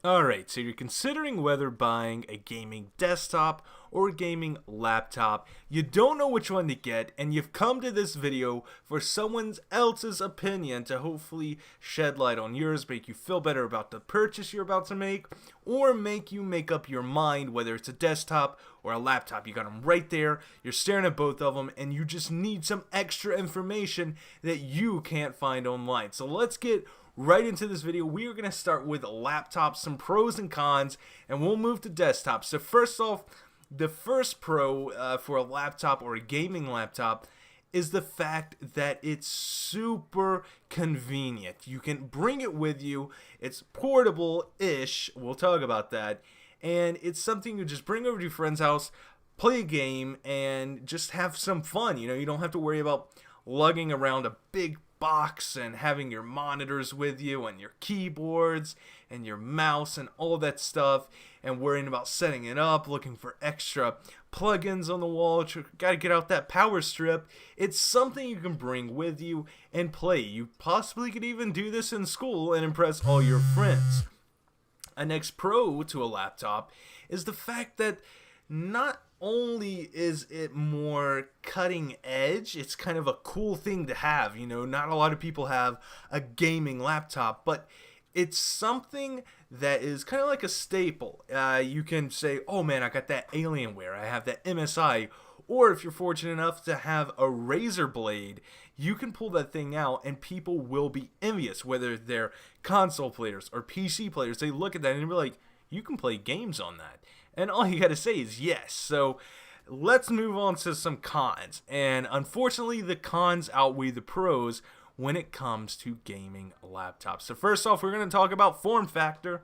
Alright, so you're considering whether buying a gaming desktop or a gaming laptop. You don't know which one to get, and you've come to this video for someone else's opinion to hopefully shed light on yours, make you feel better about the purchase you're about to make, or make you make up your mind whether it's a desktop or a laptop. You got them right there, you're staring at both of them, and you just need some extra information that you can't find online. So let's get right into this video. We are going to start with laptops, some pros and cons, and we'll move to desktops. So first off, the first pro for a laptop or a gaming laptop is the fact that it's super convenient. You can bring it with you. It's portable-ish. We'll talk about that. And it's something you just bring over to your friend's house, play a game, and just have some fun. You know, you don't have to worry about lugging around a big box and having your monitors with you and your keyboards and your mouse and all that stuff and worrying about setting it up, looking for extra plugins on the wall. Gotta get out that power strip. It's something you can bring with you and play. You possibly could even do this in school and impress all your friends. A next pro to a laptop is the fact that not only is it more cutting edge, it's kind of a cool thing to have. You know, not a lot of people have a gaming laptop, but it's something that is kind of like a staple. You can say, oh man, I got that Alienware, I have that MSI, or if you're fortunate enough to have a Razer Blade, you can pull that thing out and people will be envious, whether they're console players or PC players. They look at that and be like, you can play games on that. And all you gotta say is yes. So let's move on to some cons. And unfortunately, the cons outweigh the pros when it comes to gaming laptops. So first off, we're gonna talk about form factor.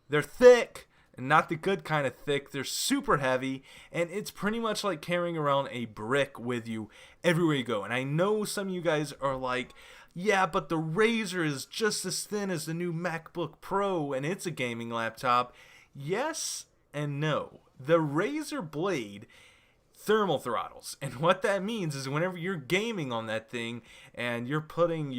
They're thick, and not the good kind of thick. They're super heavy, and it's pretty much like carrying around a brick with you everywhere you go. And I know some of you guys are like, yeah, but the Razer is just as thin as the new MacBook Pro, and it's a gaming laptop. Yes and no. The Razer Blade thermal throttles, and what that means is whenever you're gaming on that thing and you're putting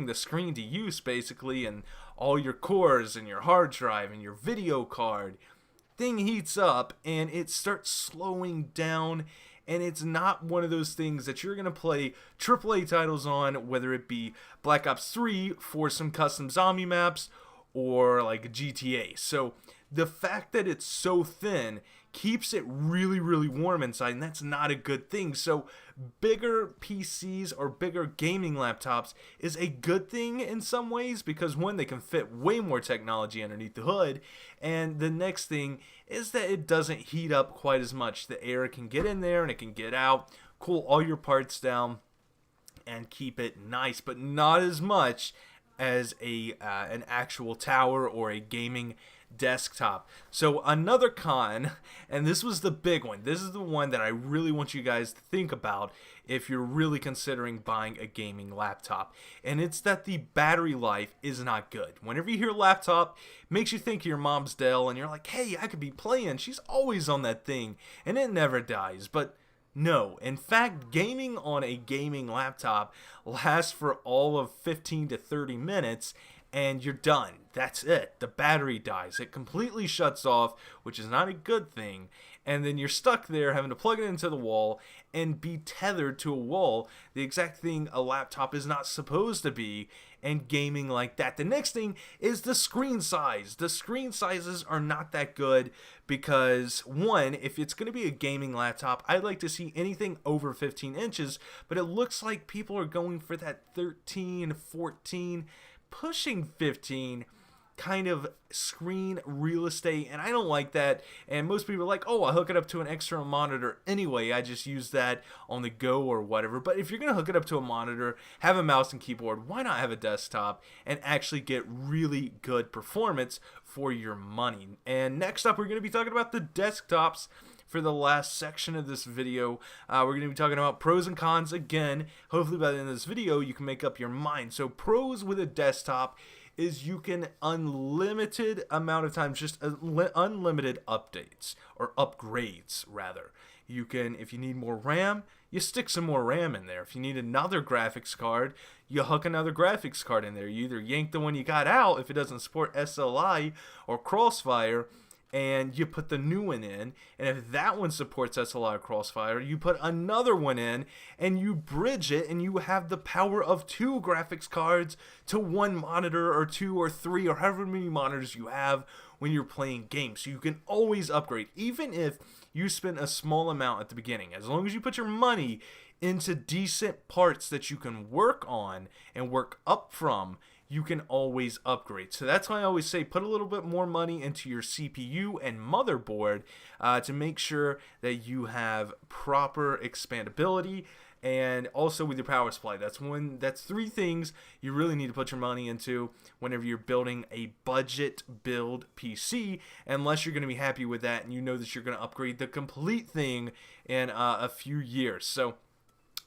the screen to use basically, and all your cores and your hard drive and your video card, thing heats up and it starts slowing down. And it's not one of those things that you're going to play AAA titles on, whether it be Black Ops 3 for some custom zombie maps or like GTA. So the fact that it's so thin keeps it really, really warm inside, and that's not a good thing. So bigger PCs or bigger gaming laptops is a good thing in some ways, because one, they can fit way more technology underneath the hood, and the next thing is that it doesn't heat up quite as much. The air can get in there and it can get out, cool all your parts down, and keep it nice, but not as much as an actual tower or a gaming desktop. So another con, and this was the big one, this is the one that I really want you guys to think about if you're really considering buying a gaming laptop, and it's that the battery life is not good. Whenever you hear laptop, it makes you think of your mom's Dell, and you're like, hey, I could be playing, she's always on that thing, and it never dies. But no, in fact, gaming on a gaming laptop lasts for all of 15 to 30 minutes, and you're done. That's it. The battery dies. It completely shuts off, which is not a good thing. And then you're stuck there having to plug it into the wall and be tethered to a wall, the exact thing a laptop is not supposed to be, and gaming like that. The next thing is the screen size. The screen sizes are not that good because, one, if it's going to be a gaming laptop, I'd like to see anything over 15 inches, but it looks like people are going for that 13, 14, pushing 15 kind of screen real estate, and I don't like that. And most people are like, oh, I'll hook it up to an external monitor anyway, I just use that on the go or whatever. But if you're gonna hook it up to a monitor, have a mouse and keyboard, why not have a desktop and actually get really good performance for your money? And next up, we're gonna be talking about the desktops for the last section of this video. We're going to be talking about pros and cons again. Hopefully by the end of this video you can make up your mind. So pros with a desktop is you can unlimited amount of times, just unlimited updates or upgrades rather. You can, if you need more RAM, you stick some more RAM in there. If you need another graphics card, you hook another graphics card in there. You either yank the one you got out if it doesn't support SLI or Crossfire, and you put the new one in, and if that one supports SLI or Crossfire, you put another one in, and you bridge it, and you have the power of 2 graphics cards to 1 monitor, or 2 or 3, or however many monitors you have when you're playing games. So you can always upgrade, even if you spend a small amount at the beginning. As long as you put your money into decent parts that you can work on and work up from, you can always upgrade. So that's why I always say put a little bit more money into your CPU and motherboard to make sure that you have proper expandability, and also with your power supply. That's 3 things you really need to put your money into whenever you're building a budget build PC, unless you're going to be happy with that and you know that you're going to upgrade the complete thing in a few years. So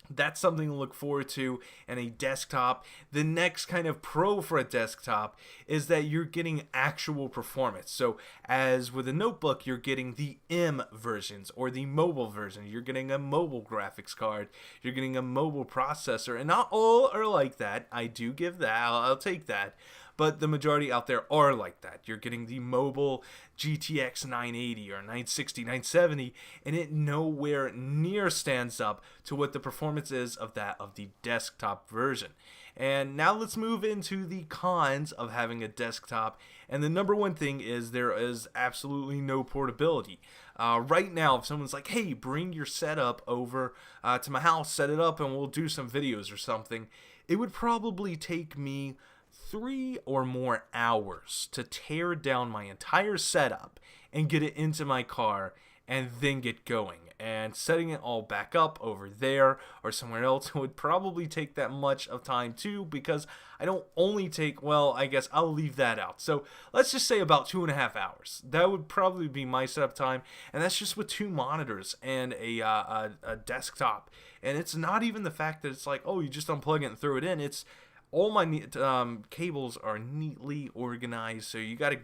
that's something to look forward to in a desktop. The next kind of pro for a desktop is that you're getting actual performance. So as with a notebook, you're getting the M versions or the mobile version. You're getting a mobile graphics card. You're getting a mobile processor. And not all are like that. I do give that. I'll take that. But the majority out there are like that. You're getting the mobile GTX 980 or 960, 970, and it nowhere near stands up to what the performance is of that of the desktop version. And now let's move into the cons of having a desktop. And the number one thing is there is absolutely no portability. Right now, if someone's like, hey, bring your setup over to my house, set it up, and we'll do some videos or something, it would probably take me 3 or more hours to tear down my entire setup and get it into my car and then get going. And setting it all back up over there or somewhere else would probably take that much of time too, because I don't only take, well, I guess I'll leave that out. So let's just say about 2.5 hours. That would probably be my setup time, and that's just with 2 monitors and a desktop. And it's not even the fact that it's like, oh, you just unplug it and throw it in. It's all my cables are neatly organized, so you gotta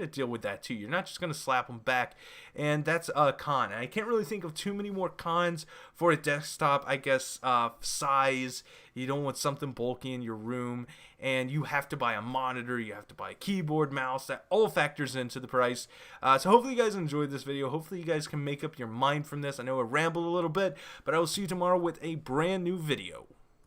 deal with that too. You're not just gonna slap them back, and that's a con. And I can't really think of too many more cons for a desktop. I guess size. You don't want something bulky in your room, and you have to buy a monitor. You have to buy a keyboard, mouse. That all factors into the price. So hopefully you guys enjoyed this video. Hopefully you guys can make up your mind from this. I know I rambled a little bit, but I will see you tomorrow with a brand new video.